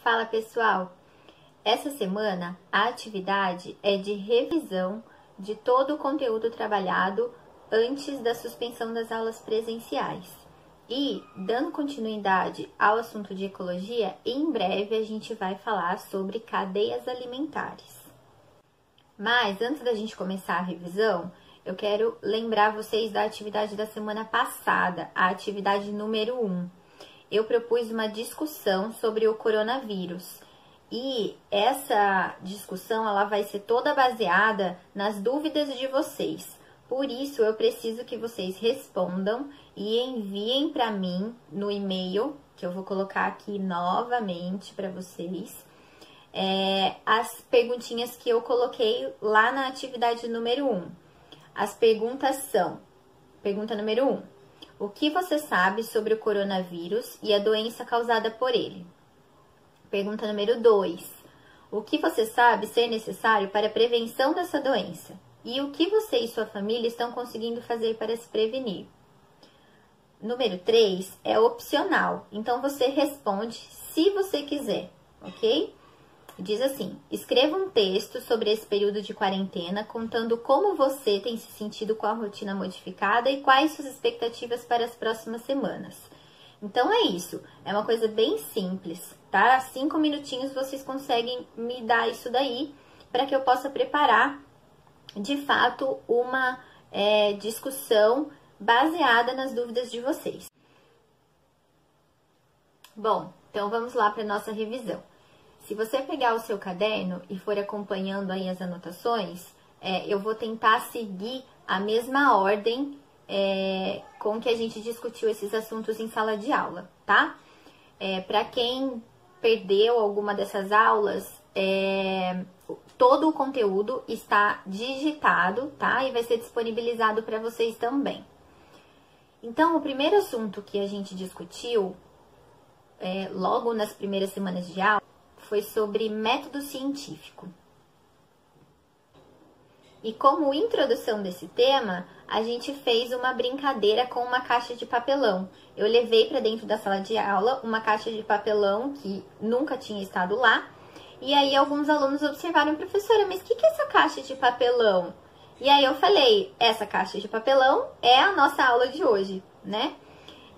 Fala pessoal, essa semana a atividade é de revisão de todo o conteúdo trabalhado antes da suspensão das aulas presenciais. E, dando continuidade ao assunto de ecologia, em breve a gente vai falar sobre cadeias alimentares. Mas, antes da gente começar a revisão, eu quero lembrar vocês da atividade da semana passada, a atividade número 1. Eu propus uma discussão sobre o coronavírus. E essa discussão ela vai ser toda baseada nas dúvidas de vocês. Por isso, eu preciso que vocês respondam e enviem para mim no e-mail, que eu vou colocar aqui novamente para vocês, as perguntinhas que eu coloquei lá na atividade número 1. As perguntas são: pergunta número 1. O que você sabe sobre o coronavírus e a doença causada por ele? Pergunta número 2. O que você sabe ser necessário para a prevenção dessa doença? E o que você e sua família estão conseguindo fazer para se prevenir? Número 3 é opcional, então você responde se você quiser, ok? Diz assim: escreva um texto sobre esse período de quarentena, contando como você tem se sentido com a rotina modificada e quais suas expectativas para as próximas semanas. Então é isso, é uma coisa bem simples, tá? 5 minutinhos vocês conseguem me dar isso daí para que eu possa preparar, de fato, uma discussão baseada nas dúvidas de vocês. Bom, então vamos lá para a nossa revisão. Se você pegar o seu caderno e for acompanhando aí as anotações, eu vou tentar seguir a mesma ordem com que a gente discutiu esses assuntos em sala de aula, tá? Para quem perdeu alguma dessas aulas, todo o conteúdo está digitado, tá? E vai ser disponibilizado para vocês também. Então, o primeiro assunto que a gente discutiu, logo nas primeiras semanas de aula, foi sobre método científico. E como introdução desse tema, a gente fez uma brincadeira com uma caixa de papelão. Eu levei para dentro da sala de aula uma caixa de papelão que nunca tinha estado lá. E aí alguns alunos observaram: professora, mas o que é essa caixa de papelão? E aí eu falei: essa caixa de papelão é a nossa aula de hoje, né?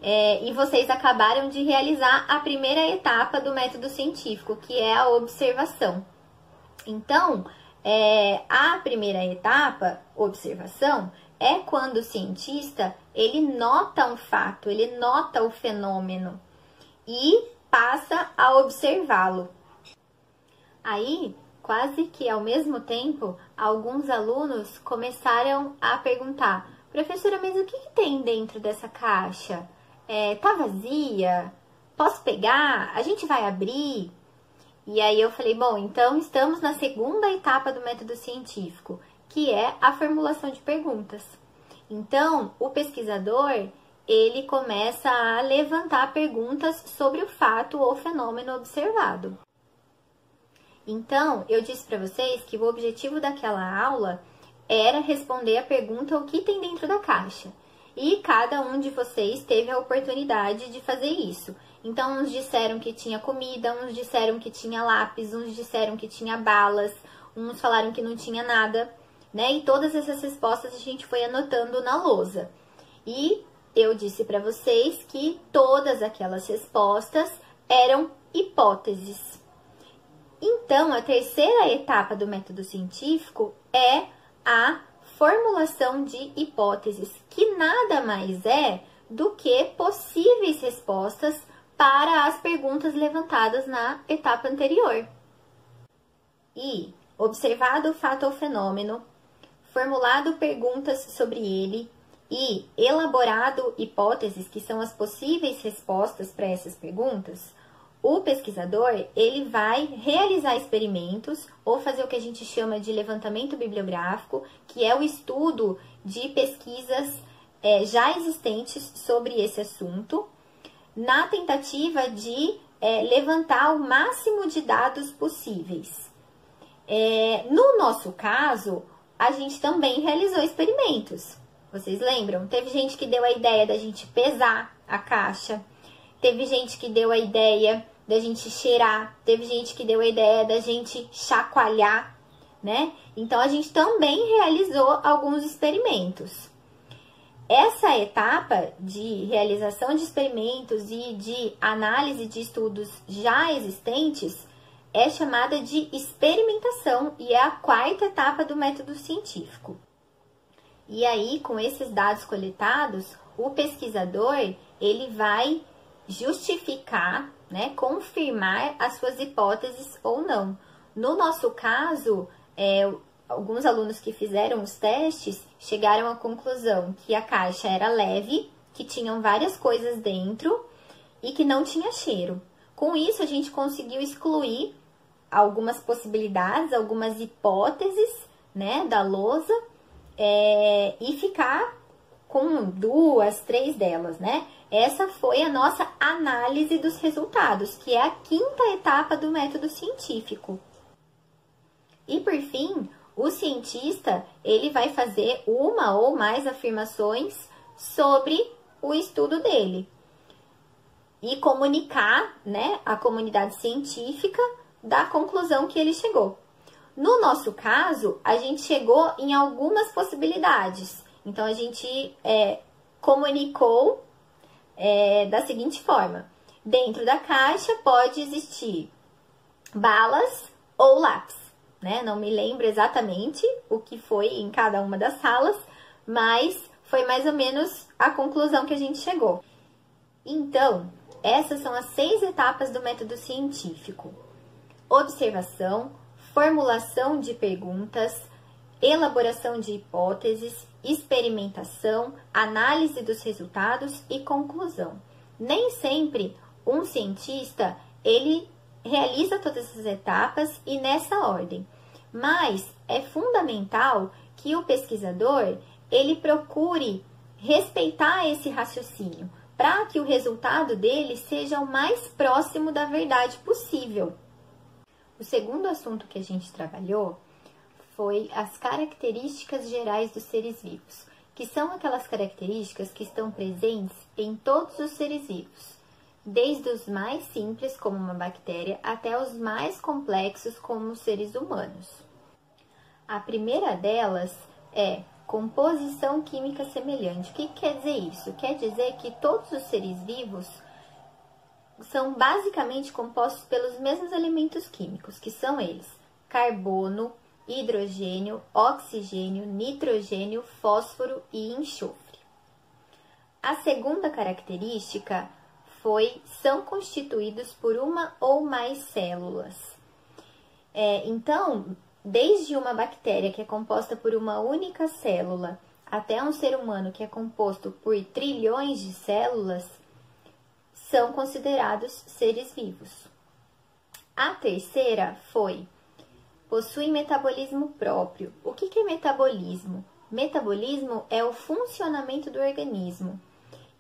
E vocês acabaram de realizar a primeira etapa do método científico, que é a observação. Então, a primeira etapa, observação, é quando o cientista, ele nota um fato, ele nota o fenômeno e passa a observá-lo. Aí, quase que ao mesmo tempo, alguns alunos começaram a perguntar: professora, mas o que tem dentro dessa caixa? Tá vazia? Posso pegar? A gente vai abrir? E aí eu falei: bom, então estamos na segunda etapa do método científico, que é a formulação de perguntas. Então, o pesquisador, ele começa a levantar perguntas sobre o fato ou fenômeno observado. Então, eu disse para vocês que o objetivo daquela aula era responder a pergunta: o que tem dentro da caixa? E cada um de vocês teve a oportunidade de fazer isso. Então, uns disseram que tinha comida, uns disseram que tinha lápis, uns disseram que tinha balas, uns falaram que não tinha nada, né? E todas essas respostas a gente foi anotando na lousa. E eu disse para vocês que todas aquelas respostas eram hipóteses. Então, a terceira etapa do método científico é a formulação de hipóteses, que nada mais é do que possíveis respostas para as perguntas levantadas na etapa anterior. E, observado o fato ou fenômeno, formulado perguntas sobre ele e elaborado hipóteses, que são as possíveis respostas para essas perguntas, o pesquisador, ele vai realizar experimentos ou fazer o que a gente chama de levantamento bibliográfico, que é o estudo de pesquisas já existentes sobre esse assunto, na tentativa de levantar o máximo de dados possíveis. No nosso caso, a gente também realizou experimentos. Vocês lembram? Teve gente que deu a ideia da gente pesar a caixa, teve gente que deu a ideia da gente cheirar, teve gente que deu a ideia da gente chacoalhar, né? Então, a gente também realizou alguns experimentos. Essa etapa de realização de experimentos e de análise de estudos já existentes é chamada de experimentação e é a quarta etapa do método científico. E aí, com esses dados coletados, o pesquisador, ele vai justificar, né, confirmar as suas hipóteses ou não. No nosso caso, alguns alunos que fizeram os testes chegaram à conclusão que a caixa era leve, que tinham várias coisas dentro e que não tinha cheiro. Com isso, a gente conseguiu excluir algumas possibilidades, algumas hipóteses, né, da lousa, e ficar com 2, 3 delas, né? Essa foi a nossa análise dos resultados, que é a quinta etapa do método científico. E por fim, o cientista, ele vai fazer uma ou mais afirmações sobre o estudo dele e comunicar, né, à comunidade científica da conclusão que ele chegou. No nosso caso, a gente chegou em algumas possibilidades. Então, a gente comunicou da seguinte forma: dentro da caixa pode existir balas ou lápis, né? Não me lembro exatamente o que foi em cada uma das salas, mas foi mais ou menos a conclusão que a gente chegou. Então, essas são as 6 etapas do método científico: observação, formulação de perguntas, elaboração de hipóteses, experimentação, análise dos resultados e conclusão. Nem sempre um cientista, ele realiza todas essas etapas e nessa ordem, mas é fundamental que o pesquisador, ele procure respeitar esse raciocínio, para que o resultado dele seja o mais próximo da verdade possível. O segundo assunto que a gente trabalhou foi as características gerais dos seres vivos, que são aquelas características que estão presentes em todos os seres vivos, desde os mais simples, como uma bactéria, até os mais complexos, como os seres humanos. A primeira delas é composição química semelhante. O que quer dizer isso? Quer dizer que todos os seres vivos são basicamente compostos pelos mesmos elementos químicos, que são eles: carbono, hidrogênio, oxigênio, nitrogênio, fósforo e enxofre. A segunda característica são constituídos por uma ou mais células. Então, desde uma bactéria que é composta por uma única célula, até um ser humano que é composto por trilhões de células, são considerados seres vivos. A terceira possui metabolismo próprio. O que é metabolismo? Metabolismo é o funcionamento do organismo.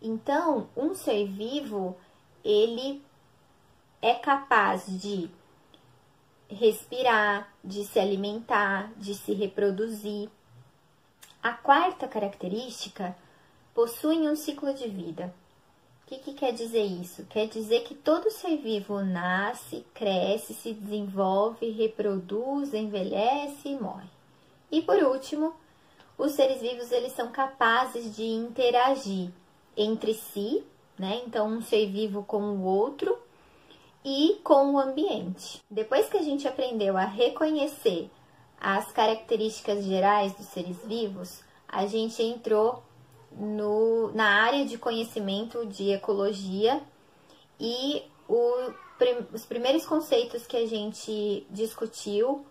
Então, um ser vivo, ele é capaz de respirar, de se alimentar, de se reproduzir. A quarta característica, possui um ciclo de vida. O que quer dizer isso? Quer dizer que todo ser vivo nasce, cresce, se desenvolve, reproduz, envelhece e morre. E por último, os seres vivos, eles são capazes de interagir entre si, né? Então, um ser vivo com o outro e com o ambiente. Depois que a gente aprendeu a reconhecer as características gerais dos seres vivos, a gente entrou na área de conhecimento de ecologia e os primeiros conceitos que a gente discutiu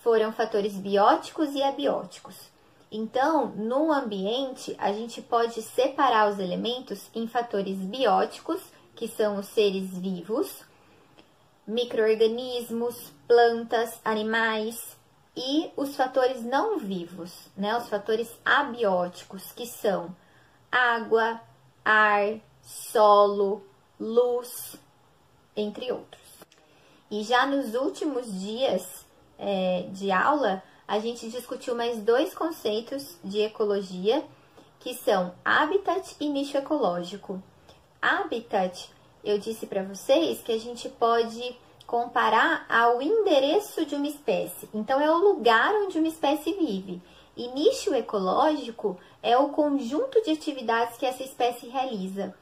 foram fatores bióticos e abióticos. Então, no ambiente, a gente pode separar os elementos em fatores bióticos, que são os seres vivos, micro-organismos, plantas, animais, e os fatores não vivos, né? Os fatores abióticos, que são água, ar, solo, luz, entre outros. E já nos últimos dias de aula, a gente discutiu mais 2 conceitos de ecologia, que são habitat e nicho ecológico. Habitat eu disse para vocês que a gente pode comparar ao endereço de uma espécie. Então, é o lugar onde uma espécie vive. E nicho ecológico é o conjunto de atividades que essa espécie realiza.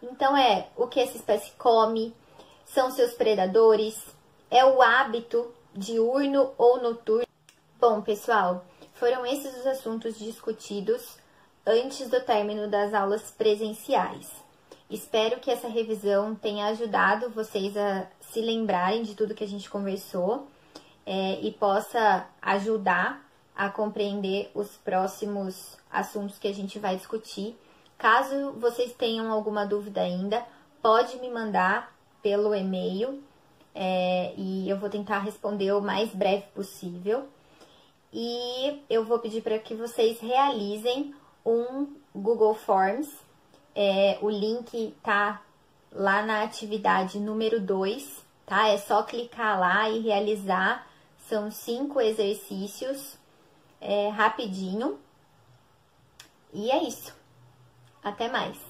Então, é o que essa espécie come, são seus predadores, é o hábito diurno ou noturno. Bom, pessoal, foram esses os assuntos discutidos antes do término das aulas presenciais. Espero que essa revisão tenha ajudado vocês a se lembrarem de tudo que a gente conversou e possa ajudar a compreender os próximos assuntos que a gente vai discutir. Caso vocês tenham alguma dúvida ainda, pode me mandar pelo e-mail e eu vou tentar responder o mais breve possível. E eu vou pedir para que vocês realizem um Google Forms. O link tá lá na atividade número 2, tá? É só clicar lá e realizar. São 5 exercícios, rapidinho. E é isso. Até mais!